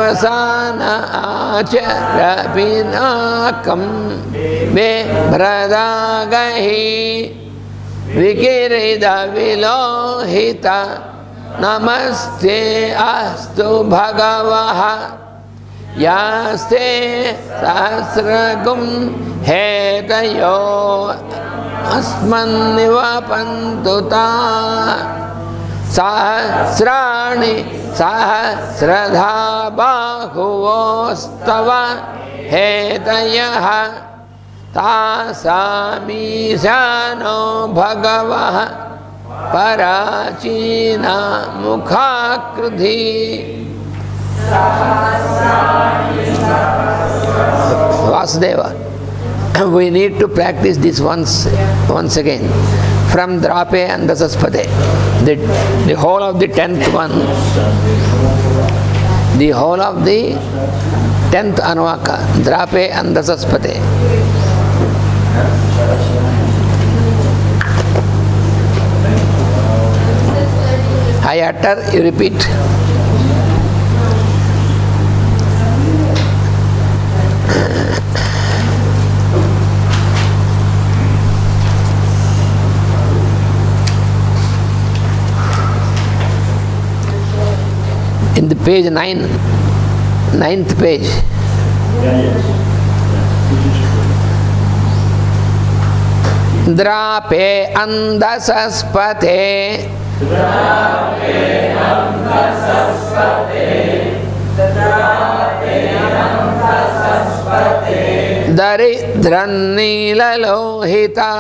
श्वसान आचरपिनाकं बिभ्रदागहि विकिरीदविलोहित नमस्ते अस्तु भगवः यास्ते सहस्रगुं हेतयो अस्मन्निवपन्तु ताः सहस्राणि सहस्रधा बाहुवोस्तव हेतयः तासामीशानो भगवः पराचीना मुखाकृधि। Vasudeva, we need to practice this once again from Drape and Dasaspade. The whole of the 10th one, the whole of the 10th Anvaka, Drape and Dasaspade. I utter, you repeat. In the page 9, 9th page. Drape andasaspate daridrannilalohita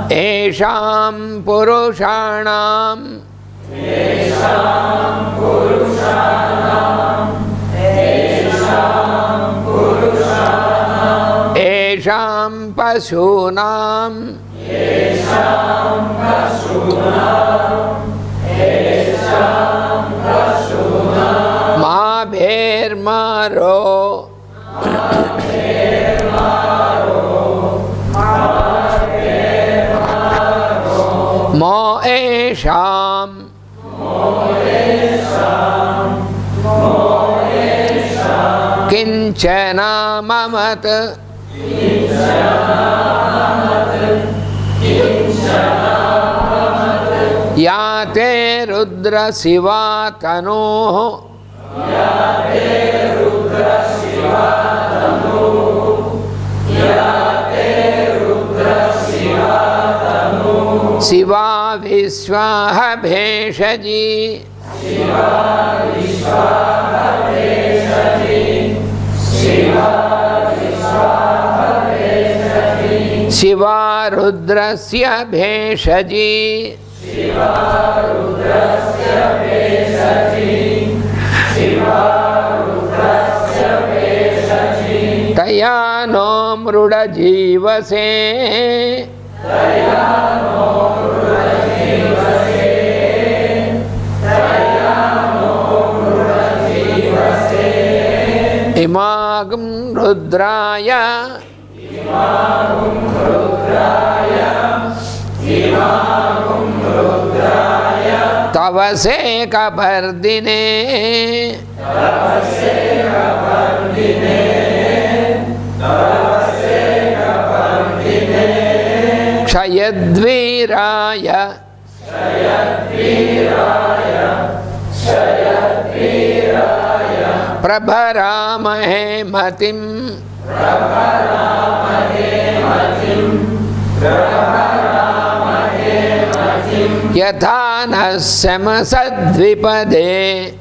Esham purushanam Esham pasunam Ma bher maro Mo esham Kinchana mamat Yate rudra siva tanoh Shiva Vishwaha Bheshaji Shiva Rudrasya Bheshaji Tayano Mruda Jivase Imagam Rudraya Tavase Kapardine Kshayadviraya Prabharamahe matim Yatha nasamadvipade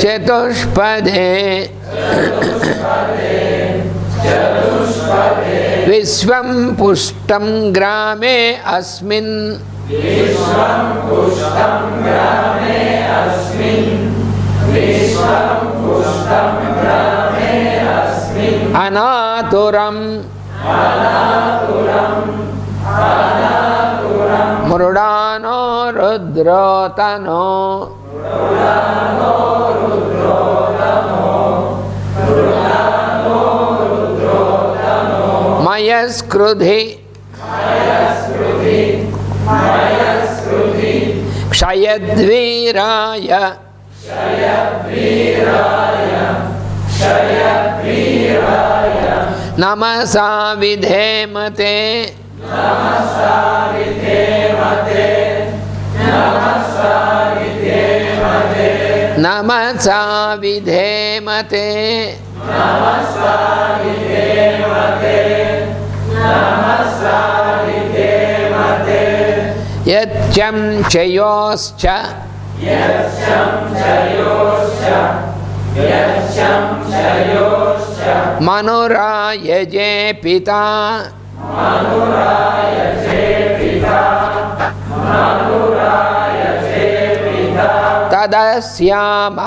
Chatushpade Vishwam pushtam grame asmin Anaturam Murudano Rudrotano मयस्कृधि क्षयद्वीराय नमसा विधेमते नमसा विधेमते यच्चं चयोश्च मनुरायजे पिता तदस्याम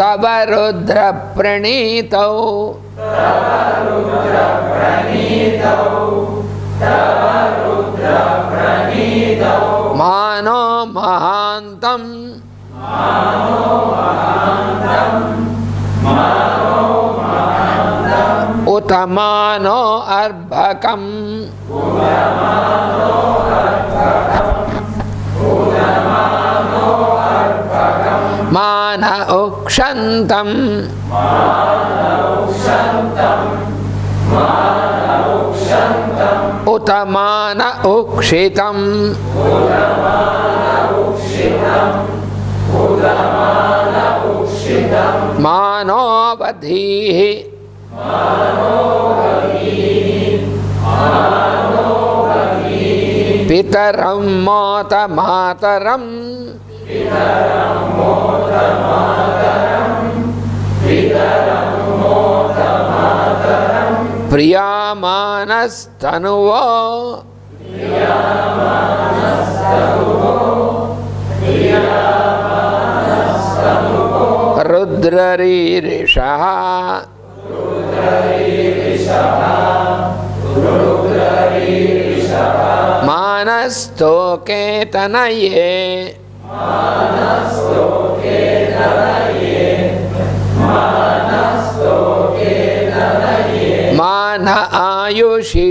तव रुद्र प्रणीतौ मानो महान्तं उत मानो अर्भकम् मान उक्षन्तम् उत मान उक्षितम् मानोवधीः पितरं मोत मातरम् प्रियामानस्तनुवो रुद्ररीरिषः मानस्तोके तनये मान आयुषि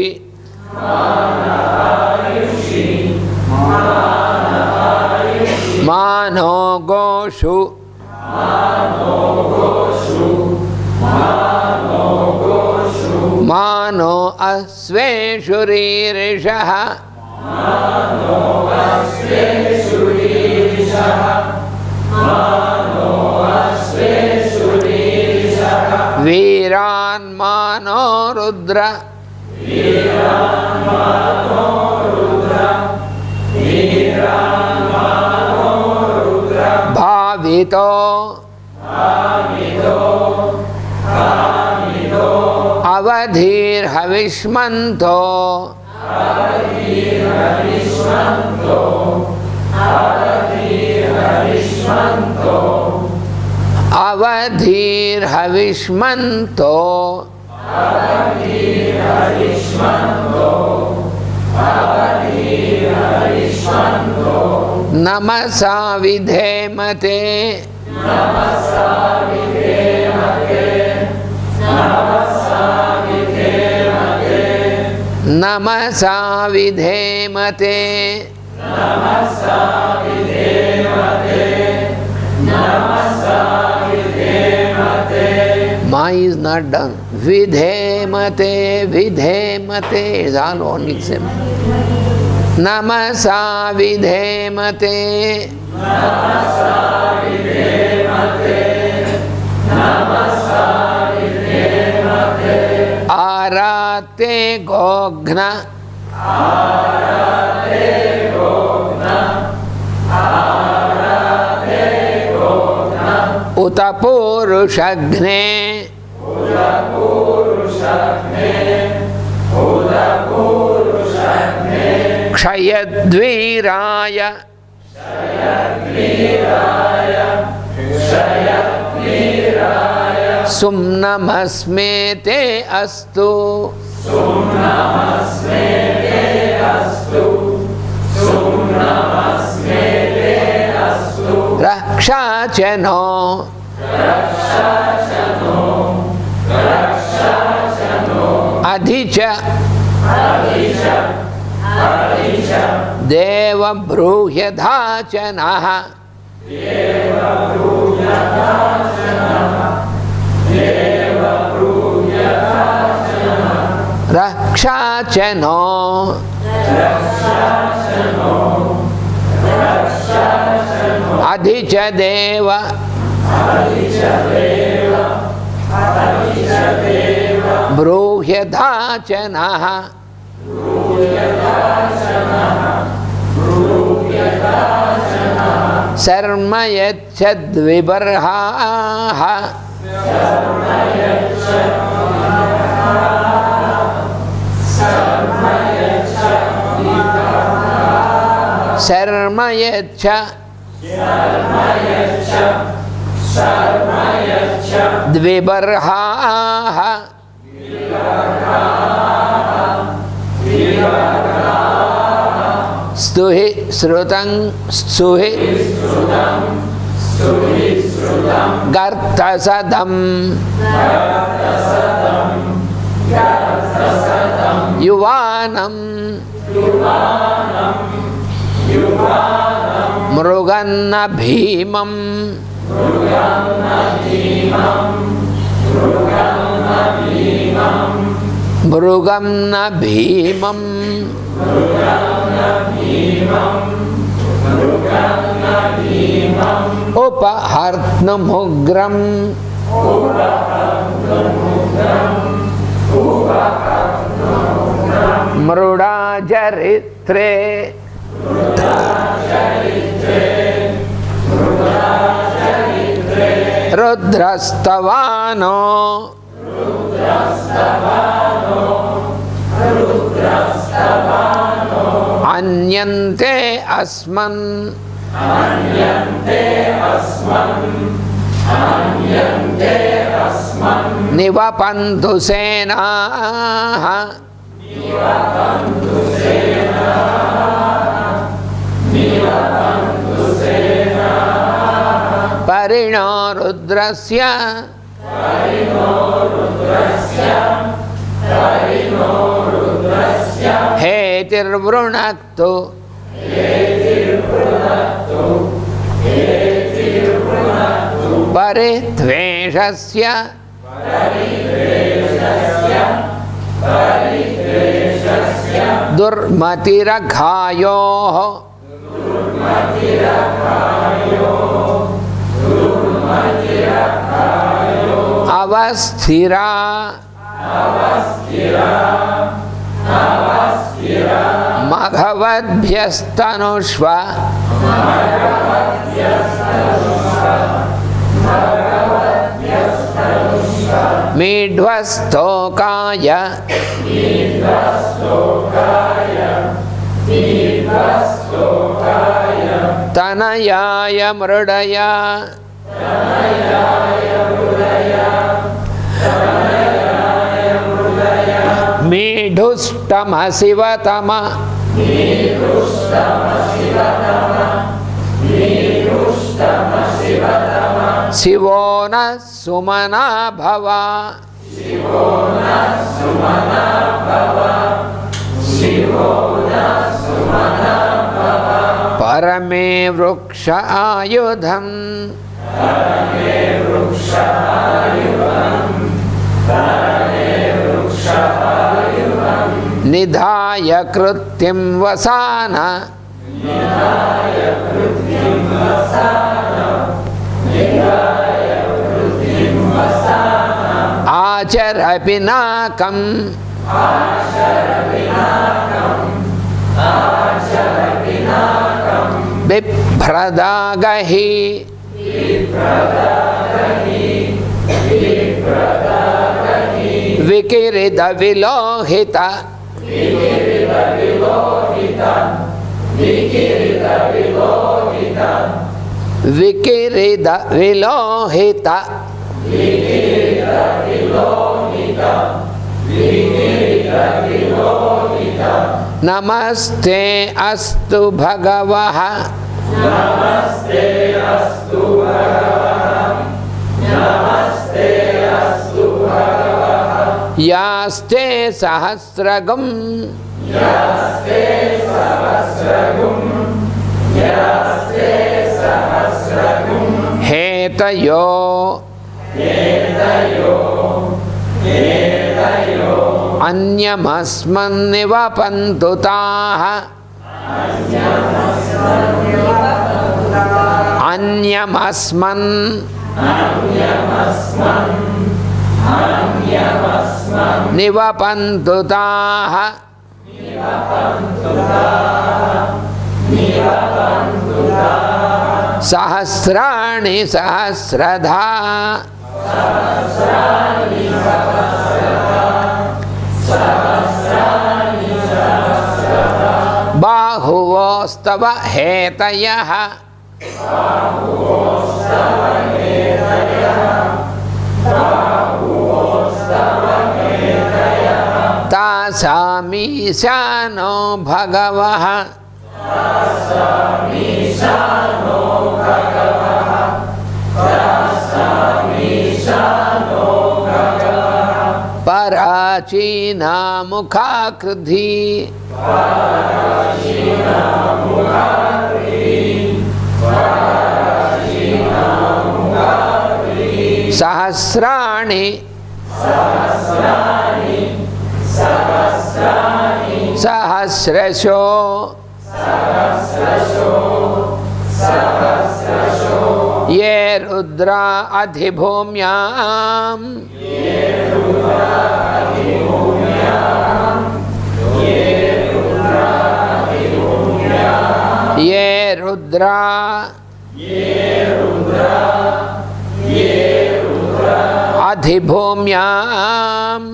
मानो गोषु मानो अश्वेषु रीरिषः वीरान् मानो Rudra भावितो अवधीर्हविष्मन्तो अवधीर्हविष्मन्तो नमसा विधेमते नमसा विधेमते Ma is not done. Vidhemate, vidhemate is all only same. Namasa vidhemate. Namasa vidhemate. Namasa vidhemate. Arate gogna. Arate gogna. Arate gogna. Utapurushagне. क्षयद्वीराय सुम्नमस्मेते अस्तु रक्षा च नो अधिच देवब्रूह्यधाचनः रक्षाचनो अधिच देव ब्रूह्यधाचनः शर्म यच्छद्विबर्हाः शर्म यच्छ द्विबर्हाः स्तुहि श्रुतं स्तुहि गर्तसदं युवानं मृगन्न भीमं मृगं न भीमं उपहर्तुमुग्रं मृडाचरित्रे रुद्रस्तवानो अन्यन्ते अस्मन् निवपन्तु सेनाः परिणो रुद्रस्य हेतिर्वृणक्तु परिद्वेषस्य दुर्मतिरघायोः अवस्थिरा मघवद्भ्यस्तनुष्व मीढ्वस्तोकाय तनयाय मृडया मीढुष्टमशिवतम शिवो न सुमना भव परमे वृक्ष आयुधं निधाय कृत्यं वसान आचर पिनाकं बिभ्रदागहि विकिरित विलोहित विकिरित विलोहित नमस्ते अस्तु भगवः यास्ते सहस्रगं हेतयो अन्यमस्मन्निवपन्तु ताः अन्यमस्मन् निवपन्तु ताः सहस्राणि सहस्रधा बाहुवोस्तव हेतयः तासामीशानो भगवः पराचीना मुखाकृधि सहस्राणि सहस्रशो ये रुद्रा अधिभूम्याम् ये रुद्रा अधिभूम्याम्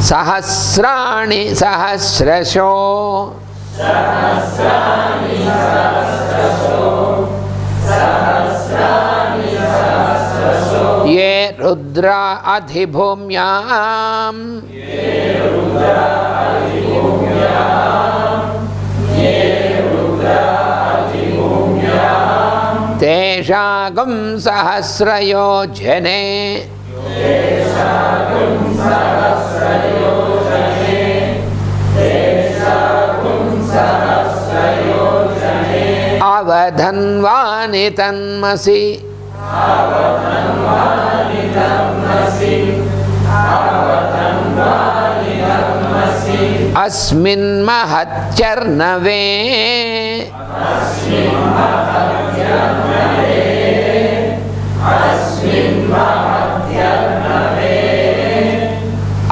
सहस्राणि सहस्रशो ये रुद्रा अधिभूम्याम् तेषागं सहस्रयोजने अवधन्वानि तन्मसि अस्मिन् महच्चर्नवे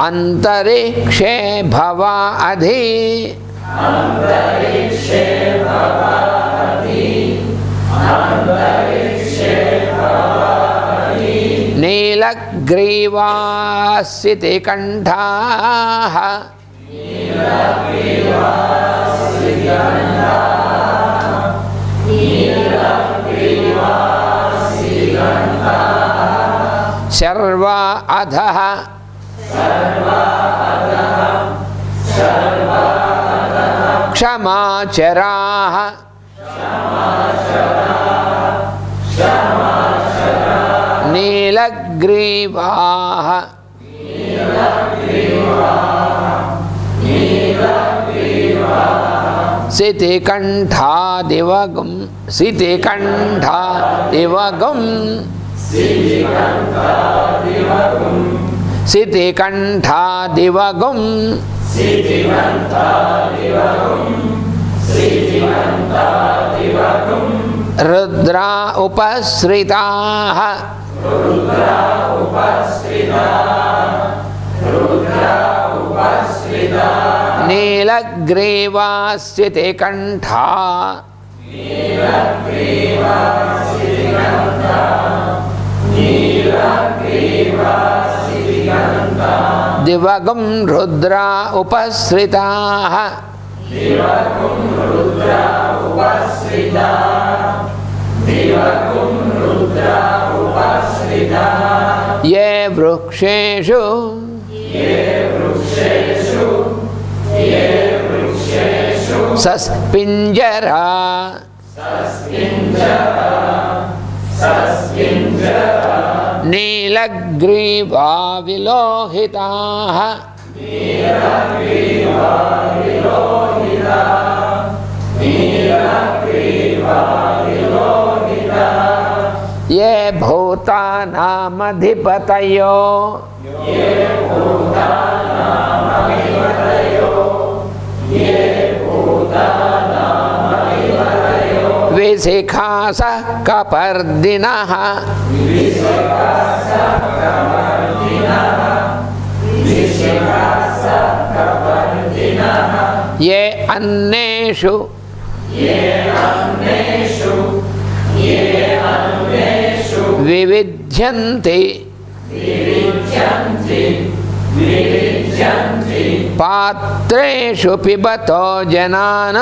अंतरिक्षे भवा अधि नीलग्रीवासितिकण्ठाः शर्वा अधः क्षमाचराः नीलग्रीवाः सितिकण्ठादिवगं सितिकण्ठादिवगं सितिकण्ठादिवगं रुद्रा उपश्रिताः नीलग्रीवास्सितिकण्ठा दिवगं रुद्रा उपश्रिताः ये वृक्षेषु सस्पिञ्जरा नीलग्रीवा विलोहिताः ये भूतानामधिपतयो विशिखासः कपर्दिनः ये अन्नेषु विविध्यन्ति पात्रेषु पिबतो जनान्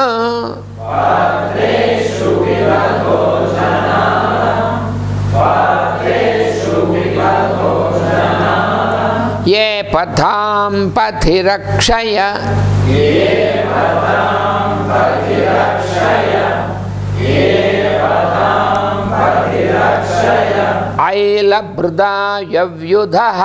ये पथां पथि रक्षय ऐलभृदायव्युधः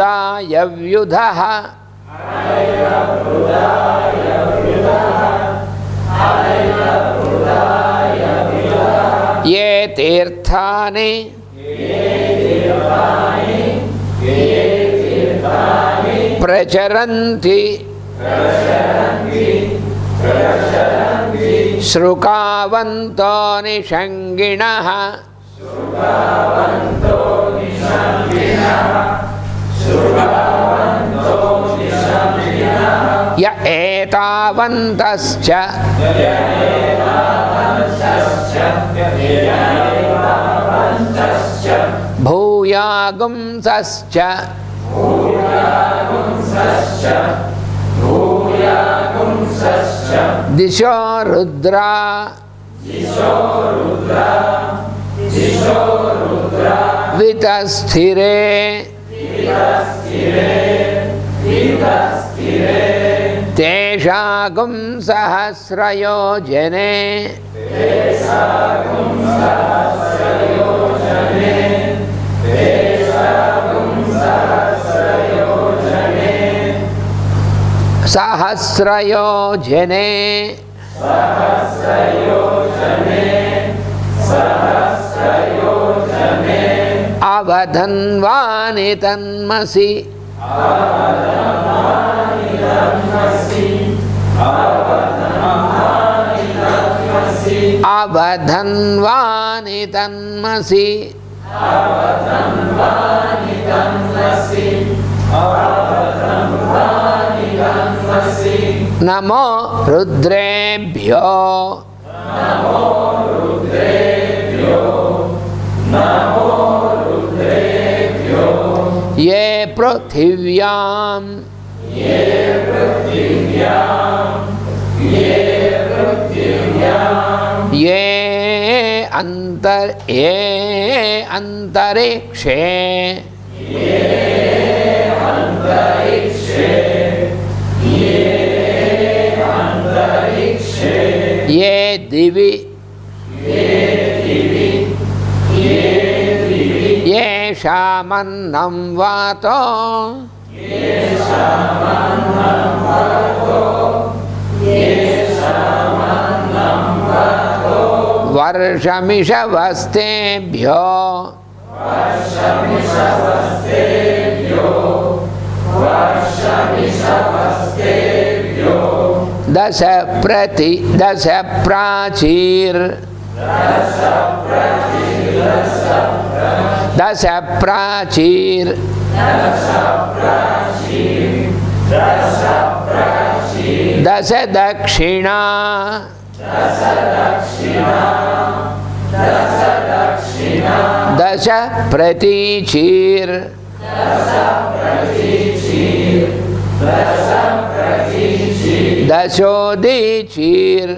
ऐलभृदायव्युधः ये तीर्थानि प्रचरन्ति श्रुकावन्तो निषङ्गिणः य एतावन्तश्च भूयागुंसश्च दिशो रुद्रा वितस्थिरे तेषागुं सहस्रयोजने सहस्रयोजने अवधन्वानि तन्मसि अवधन्वानि तन्मसि नमो रुद्रेभ्यो ये पृथिव्यां ये अंतरिक्षे ये दिवि येषामन्नं वातो वर्षमिषवस्तेभ्यो दश प्राचीर दश दक्षिणा दश प्रतीचीर दशोदीचीर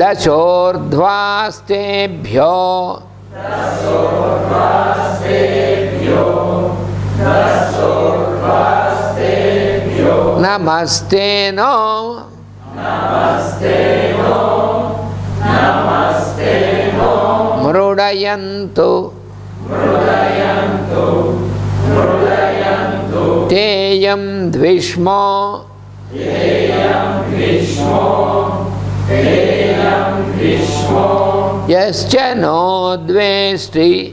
दशोर्ध्वास्तेभ्यो Namaste no. Mrudayantu. Teyam dvishmo. Yascha no dvesti.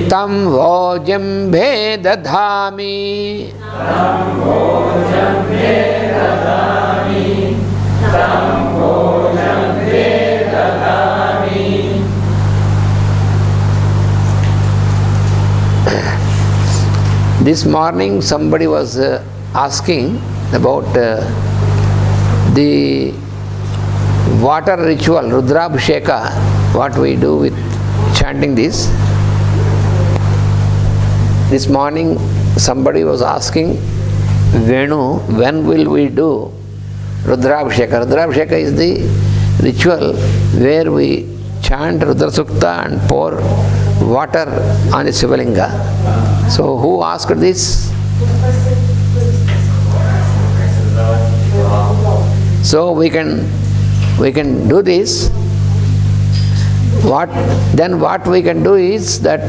Tam vojambhe dadhami. This morning somebody was asking about the water ritual, Rudrabhisheka, what we do with chanting this. This morning somebody was asking, Venu, when will we do Rudrabhisheka? Rudrabhisheka is the ritual where we chant Rudra Sukta and pour water on the Sivalinga. So who asked this? So we can do this. What we can do is that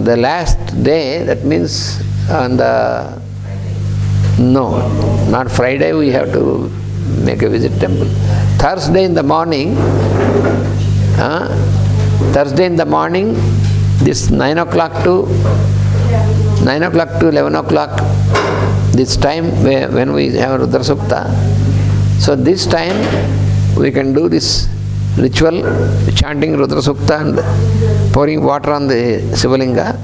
the last day, that means on the not Friday, we have to make a visit temple. Thursday in the morning, this 9 o'clock to 11 o'clock, this time when we have Rudra Sukta. So this time we can do this ritual, chanting Rudra Sukta and pouring water on the Sivalinga.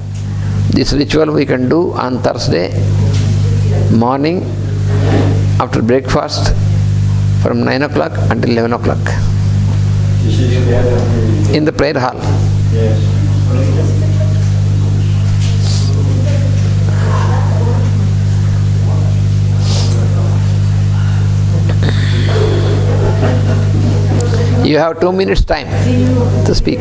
This ritual we can do on Thursday morning after breakfast from 9 o'clock until 11 o'clock in the prayer hall. Yes. You have 2 minutes time to speak.